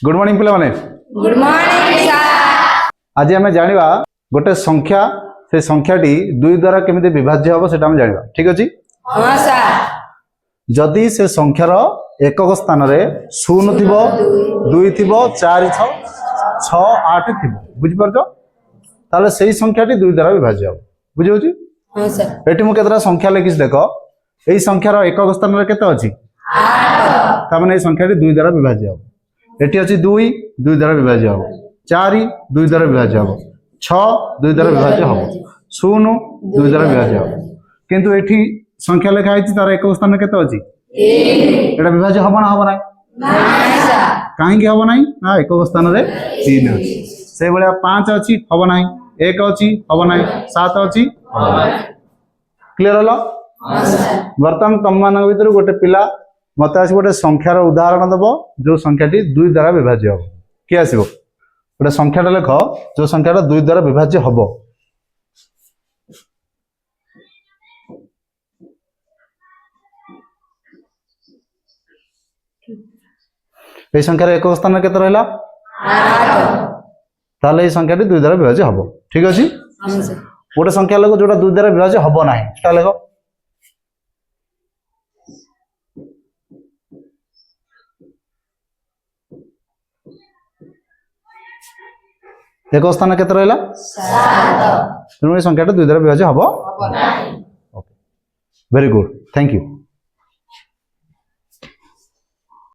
Good morning पिला माने। Good morning sir. आज आम जाना गोटे संख्या से संख्याटी दुई द्वारा केमिति विभाज्य हम से जाना ठीक अच्छे। हाँ सर। जदि से संख्यार एकक स्थान रे शून्य थिबो दुई थिबो चार छ आठ थिबो बुझिपारछ ताले सेही संख्याटी दुई द्वारा विभाज्य हम बुझिहोची। हाँ सर। एठी मु केतरा संख्या लिखिस देख एई संख्यार एकक स्थान रे केते अछि 8 ता माने एई संख्याटी दुई द्वारा विभाज्य हम। एठी अछि दुई दुई द्वारा विभाज्य हम 4 दुई द्वारा विभाज्य हम 6 दुई द्वारा विभाज्य हम 0 दुई द्वारा विभाज्य हम किंतु एठी संख्या लिखा है तार एक स्थान में केते अछि 3 एटा विभाज्य हबो ना हबो ना नहीं सर। काहे कि हबो नाही ना एक स्थान रे 3 अछि से बळिया 5 अछि हबो नाही 1 अछि हबो नाही 7 अछि हबो नाही। Clear hello. हां सर। वर्तमान तम मान भीतर गोटे पिला मते आसी गोटे संख्यार उदाहरण दबो जो संख्याटी दुई द्वारा विभाज्य हबो के आसीबो गोटे संख्याटा लेख जो संख्याटा दुई द्वारा विभाज्य हबो। এই সংখ্যার একক স্থানে কেতে রহিলা 8 তাহলে এই সংখ্যাটি দুই দ্বারা বিভাজ্য হবো ঠিক আছে। हां सर। গোটে সংখ্যা লেখ যেটা দুই দ্বারা বিভাজ্য হবো না সেটা লেখ একক স্থানে কেতে রহিলা 7 তেমন এই সংখ্যাটা দুই দ্বারা বিভাজ্য হবো। Okay very good thank you.